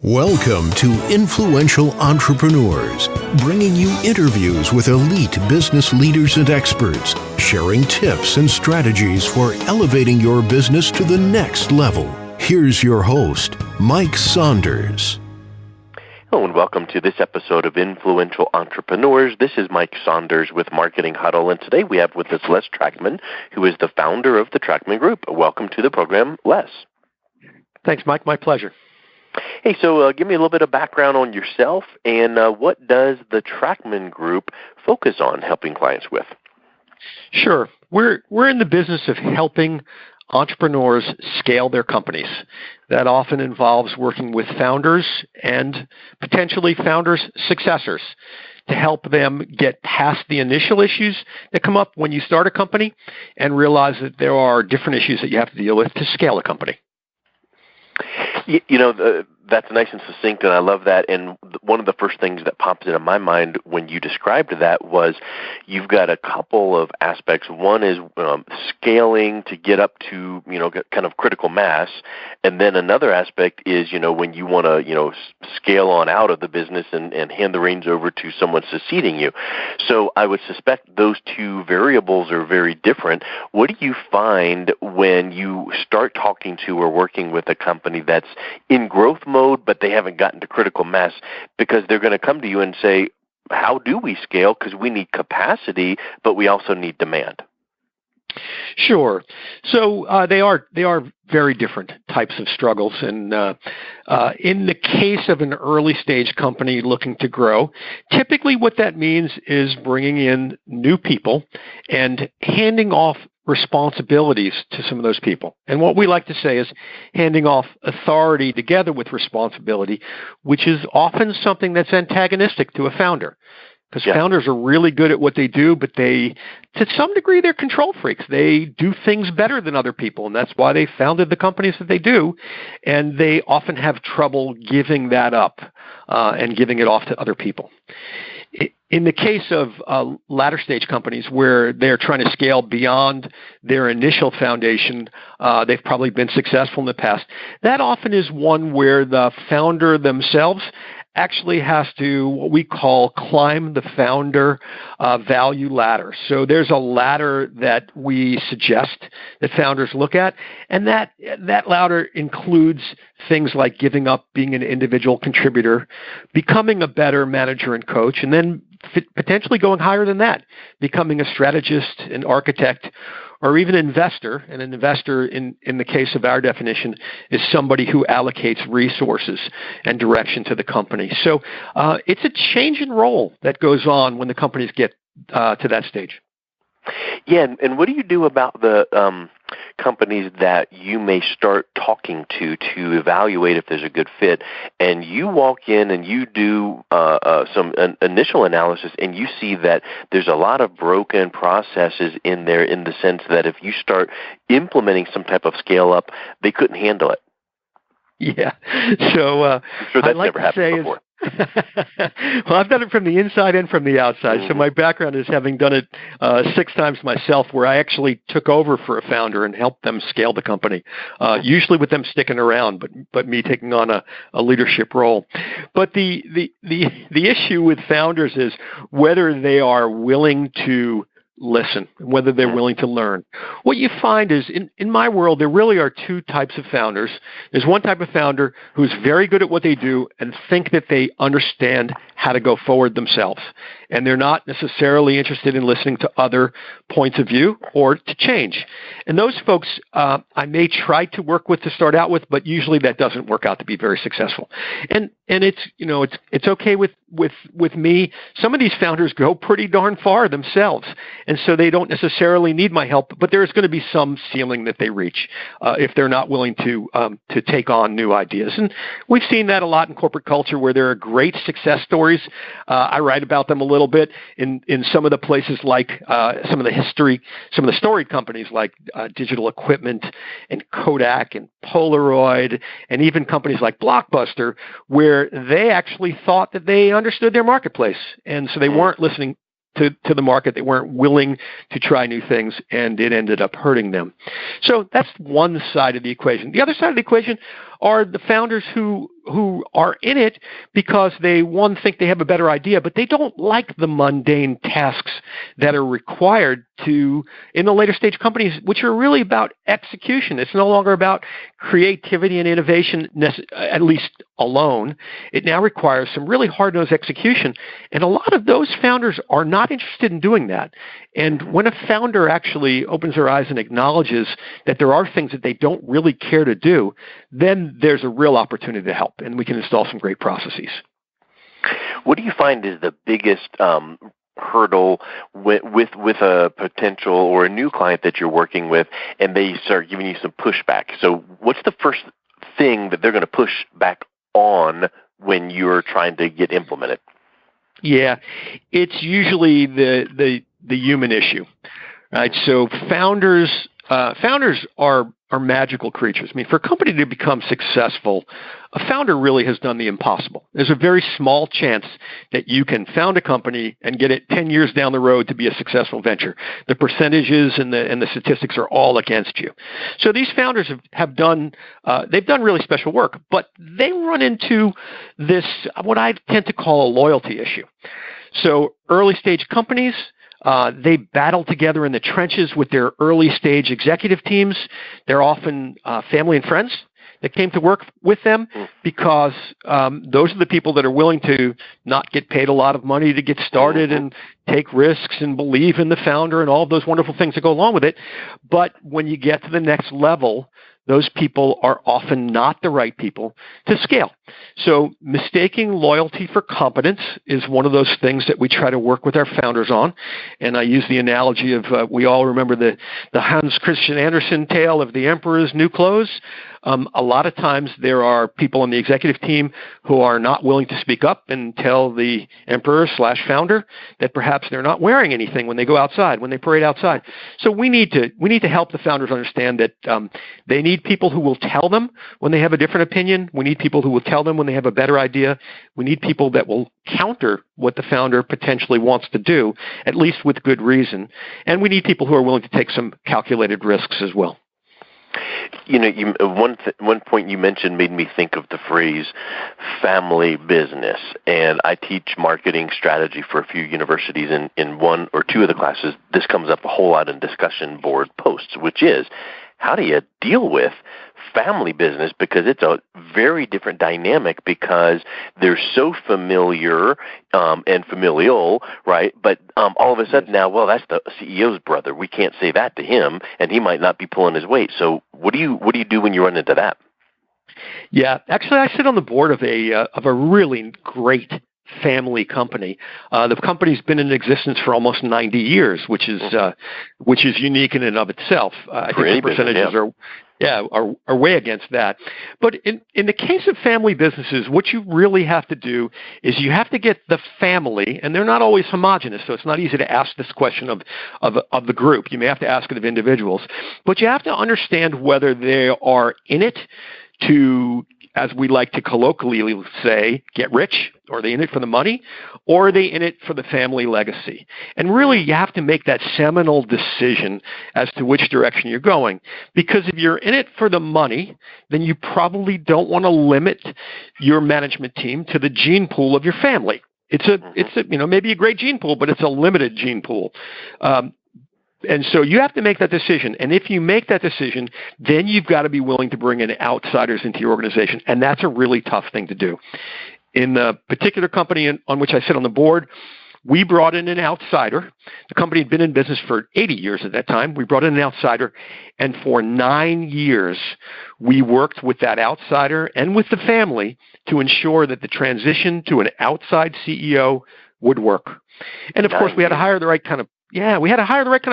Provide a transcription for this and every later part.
Welcome to Influential Entrepreneurs, bringing you interviews with elite business leaders and experts, sharing tips and strategies for elevating your business to the next level. Here's your host, Mike Saunders. Hello and welcome to this episode of Influential Entrepreneurs. This is Mike Saunders with Marketing Huddle, and today we have with us Les Trachtman, who is the founder of the Trachtman Group. Welcome to the program, Les. Thanks, Mike. My pleasure. Hey, so give me a little bit of background on yourself, and what does the Trachtman Group focus on helping clients with? Sure. We're in the business of helping entrepreneurs scale their companies. That often involves working with founders and potentially founders' successors to help them get past the initial issues that come up when you start a company and realize that there are different issues that you have to deal with to scale a company. That's nice and succinct, and I love that. And one of the first things that popped into my mind when you described that was you've got a couple of aspects. One is scaling to get up to, kind of critical mass. And then another aspect is, when you want to, scale on out of the business and hand the reins over to someone succeeding you. So I would suspect those two variables are very different. What do you find when you start talking to or working with a company that's in growth mode, but they haven't gotten to critical mass? Because they're going to come to you and say, how do we scale? Because we need capacity, but we also need demand. Sure. So they are very different types of struggles. And in the case of an early stage company looking to grow, typically what that means is bringing in new people and handing off responsibilities to some of those people. And what we like to say is handing off authority together with responsibility, which is often something that's antagonistic to a founder. Because founders are really good at what they do, but to some degree, they're control freaks. They do things better than other people, and that's why they founded the companies that they do. And they often have trouble giving that up and giving it off to other people. In the case of latter stage companies where they're trying to scale beyond their initial foundation, they've probably been successful in the past. That often is one where the founder themselves actually has to, what we call, climb the founder value ladder. So there's a ladder that we suggest that founders look at, and that ladder includes things like giving up being an individual contributor, becoming a better manager and coach, and then potentially going higher than that, becoming a strategist, an architect, or even investor. And an investor, in the case of our definition, is somebody who allocates resources and direction to the company. So it's a change in role that goes on when the companies get to that stage. Yeah, and what do you do about the companies that you may start talking to evaluate if there's a good fit, and you walk in and you do some initial analysis, and you see that there's a lot of broken processes in there, in the sense that if you start implementing some type of scale up, they couldn't handle it? Yeah. So I'm sure that's never happened before. Well, I've done it from the inside and from the outside. So my background is having done it 6 times myself, where I actually took over for a founder and helped them scale the company, usually with them sticking around, but me taking on a leadership role. But the issue with founders is whether they are willing to listen, whether they're willing to learn. What you find is, in my world, there really are 2 types of founders. There's one type of founder who's very good at what they do and think that they understand how to go forward themselves. And they're not necessarily interested in listening to other points of view or to change. And those folks I may try to work with to start out with, but usually that doesn't work out to be very successful. And it's okay with me. Some of these founders go pretty darn far themselves, and so they don't necessarily need my help, but there's going to be some ceiling that they reach if they're not willing to take on new ideas. And we've seen that a lot in corporate culture, where there are great success stories. I write about them a little bit in some of the places like some of the storied companies like Digital Equipment and Kodak and Polaroid, and even companies like Blockbuster, where they actually thought that they understood their marketplace, and so they weren't listening to the market. They weren't willing to try new things, and it ended up hurting them. So that's one side of the equation. The other side of the equation are the founders who are in it because they, one, think they have a better idea, but they don't like the mundane tasks that are required in the later stage companies, which are really about execution. It's no longer about creativity and innovation, at least alone. It now requires some really hard-nosed execution, and a lot of those founders are not interested in doing that. And when a founder actually opens their eyes and acknowledges that there are things that they don't really care to do, then there's a real opportunity to help, and we can install some great processes. What do you find is the biggest hurdle with a potential or a new client that you're working with, and they start giving you some pushback? So what's the first thing that they're going to push back on when you're trying to get implemented? Yeah, it's usually the human issue, right? So founders are magical creatures. I mean, for a company to become successful, a founder really has done the impossible. There's a very small chance that you can found a company and get it 10 years down the road to be a successful venture. The percentages and the statistics are all against you. So these founders have done really special work, but they run into this, what I tend to call a loyalty issue. So early stage companies, they battle together in the trenches with their early stage executive teams. They're often family and friends that came to work with them because those are the people that are willing to not get paid a lot of money to get started and take risks and believe in the founder and all of those wonderful things that go along with it. But when you get to the next level, those people are often not the right people to scale. So mistaking loyalty for competence is one of those things that we try to work with our founders on. And I use the analogy of, we all remember the Hans Christian Andersen tale of the Emperor's New Clothes. A lot of times there are people on the executive team who are not willing to speak up and tell the emperor/founder that perhaps they're not wearing anything when they go outside, when they parade outside. So we need to help the founders understand that they need people who will tell them when they have a different opinion. We need people who will tell them when they have a better idea. We need people that will counter what the founder potentially wants to do, at least with good reason. And we need people who are willing to take some calculated risks as well. You know, one point you mentioned made me think of the phrase family business. And I teach marketing strategy for a few universities. In one or two of the classes, this comes up a whole lot in discussion board posts, which is, how do you deal with family business? Because it's a very different dynamic, because they're so familiar and familial, right? But all of a sudden now, well, that's the CEO's brother. We can't say that to him, and he might not be pulling his weight. So what do you do when you run into that? Yeah, actually, I sit on the board of a really great family company. The company's been in existence for almost 90 years, which is unique in and of itself. I think the percentages are way against that. But in the case of family businesses, what you really have to do is you have to get the family, and they're not always homogenous, so it's not easy to ask this question of the group. You may have to ask it of individuals, but you have to understand whether they are in it to, as we like to colloquially say, get rich, or are they in it for the money, or are they in it for the family legacy? And really, you have to make that seminal decision as to which direction you're going. Because if you're in it for the money, then you probably don't want to limit your management team to the gene pool of your family. It's maybe a great gene pool, but it's a limited gene pool. And so you have to make that decision. And if you make that decision, then you've got to be willing to bring in outsiders into your organization. And that's a really tough thing to do. In the particular company on which I sit on the board, we brought in an outsider. The company had been in business for 80 years at that time. We brought in an outsider. And for 9 years, we worked with that outsider and with the family to ensure that the transition to an outside CEO would work. And of course, we had to hire the right kind of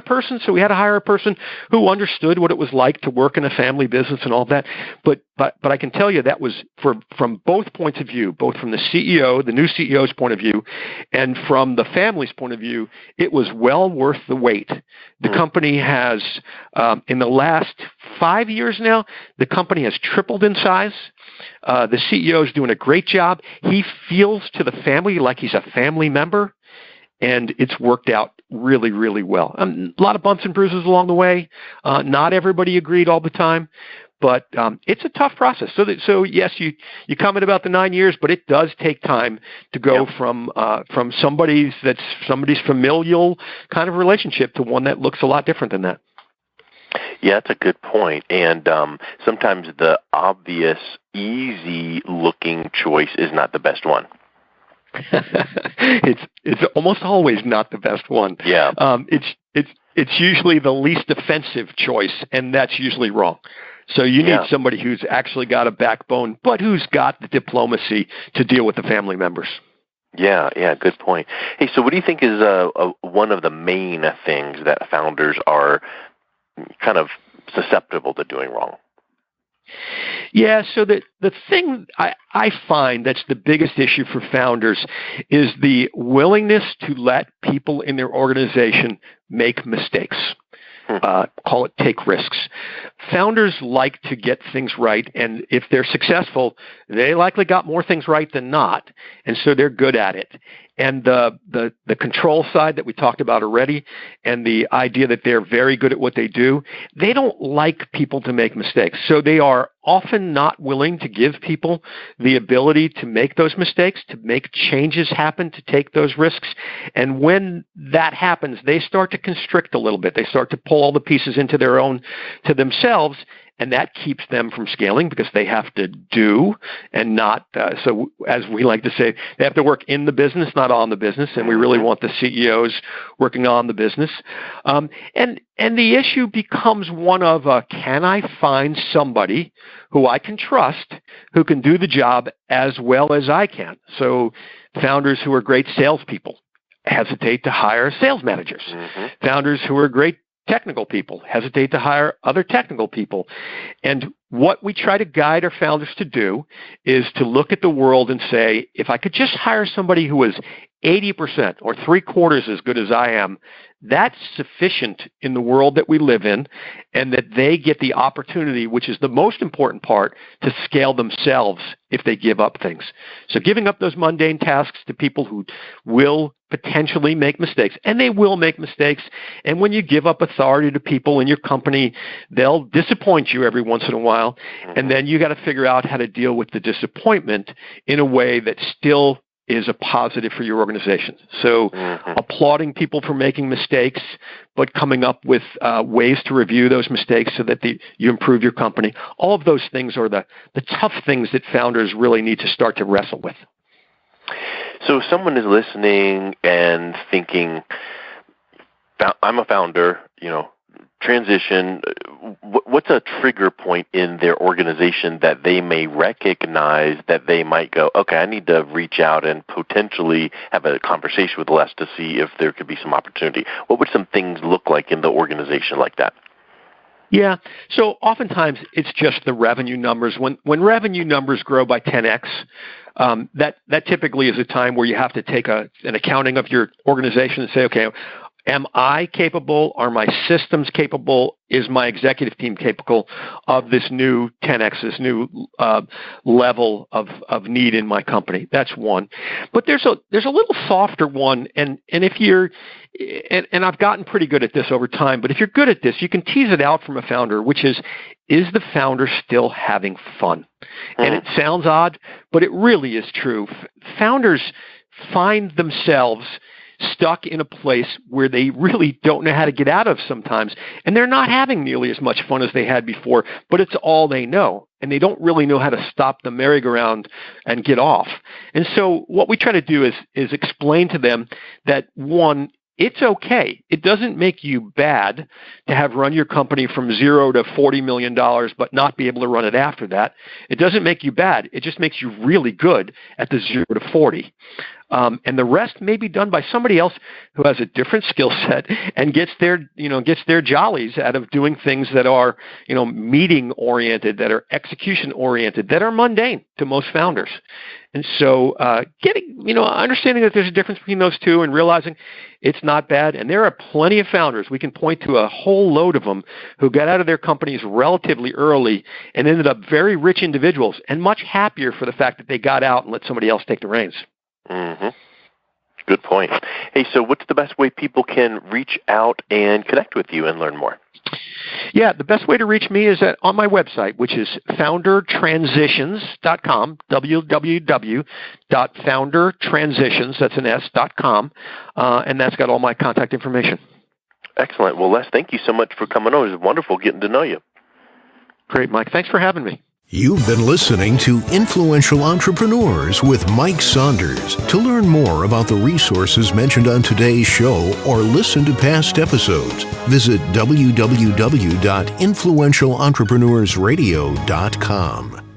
person, so we had to hire a person who understood what it was like to work in a family business and all that. But I can tell you that was from both points of view, both from the CEO, the new CEO's point of view, and from the family's point of view, it was well worth the wait. The company has, in the last 5 years now, the company has tripled in size. The CEO is doing a great job. He feels to the family like he's a family member. And it's worked out really, really well. A lot of bumps and bruises along the way. Not everybody agreed all the time. But it's a tough process. So yes, you comment about the 9 years, but it does take time to go from somebody's familial kind of relationship to one that looks a lot different than that. Yeah, that's a good point. And sometimes the obvious, easy-looking choice is not the best one. It's almost always not the best one. Yeah. It's usually the least offensive choice, and that's usually wrong. So you need somebody who's actually got a backbone, but who's got the diplomacy to deal with the family members. Yeah, good point. Hey, so what do you think is one of the main things that founders are kind of susceptible to doing wrong? Yeah, so the thing I find that's the biggest issue for founders is the willingness to let people in their organization make mistakes. Call it take risks. Founders like to get things right, and if they're successful, they likely got more things right than not, and so they're good at it. And the control side that we talked about already, and the idea that they're very good at what they do, they don't like people to make mistakes. So they are often not willing to give people the ability to make those mistakes, to make changes happen, to take those risks. And when that happens, they start to constrict a little bit. They start to pull all the pieces into themselves. And that keeps them from scaling because they have to do and not, so as we like to say, they have to work in the business, not on the business. And we really want the CEOs working on the business. And the issue becomes one of, can I find somebody who I can trust who can do the job as well as I can? So founders who are great salespeople hesitate to hire sales managers. Founders who are great technical people hesitate to hire other technical people. And what we try to guide our founders to do is to look at the world and say, if I could just hire somebody who was 80% or 3/4 as good as I am, that's sufficient in the world that we live in, and that they get the opportunity, which is the most important part, to scale themselves if they give up things. So giving up those mundane tasks to people who will potentially make mistakes, and they will make mistakes. And when you give up authority to people in your company, they'll disappoint you every once in a while. And then you got to figure out how to deal with the disappointment in a way that still is a positive for your organization. So applauding people for making mistakes, but coming up with ways to review those mistakes so that you improve your company. All of those things are the tough things that founders really need to start to wrestle with. So if someone is listening and thinking, I'm a founder, transition, what's a trigger point in their organization that they may recognize that they might go, okay, I need to reach out and potentially have a conversation with Les to see if there could be some opportunity? What would some things look like in the organization like that? Yeah. So oftentimes it's just the revenue numbers. When revenue numbers grow by 10x, that typically is a time where you have to take an accounting of your organization and say, okay, am I capable? Are my systems capable? Is my executive team capable of this new 10x, this new level of need in my company? That's one. But there's a little softer one, and if you're, and I've gotten pretty good at this over time, but if you're good at this, you can tease it out from a founder, which is the founder still having fun? And it sounds odd, but it really is true. Founders find themselves stuck in a place where they really don't know how to get out of sometimes. And they're not having nearly as much fun as they had before, but it's all they know. And they don't really know how to stop the merry-go-round and get off. And so what we try to do is explain to them that, one, it's okay. It doesn't make you bad to have run your company from $0 to $40 million, but not be able to run it after that. It doesn't make you bad. It just makes you really good at the 0 to 40. And the rest may be done by somebody else who has a different skill set and gets their jollies out of doing things that are, meeting oriented, that are execution oriented, that are mundane to most founders. And so understanding that there's a difference between those two and realizing it's not bad. And there are plenty of founders. We can point to a whole load of them who got out of their companies relatively early and ended up very rich individuals and much happier for the fact that they got out and let somebody else take the reins. Good point. Hey, so what's the best way people can reach out and connect with you and learn more? Yeah, the best way to reach me is on my website, which is foundertransitions.com, www.foundertransitions, that's an S.com, and that's got all my contact information. Excellent. Well, Les, thank you so much for coming on. It was wonderful getting to know you. Great, Mike. Thanks for having me. You've been listening to Influential Entrepreneurs with Mike Saunders. To learn more about the resources mentioned on today's show or listen to past episodes, visit www.influentialentrepreneursradio.com.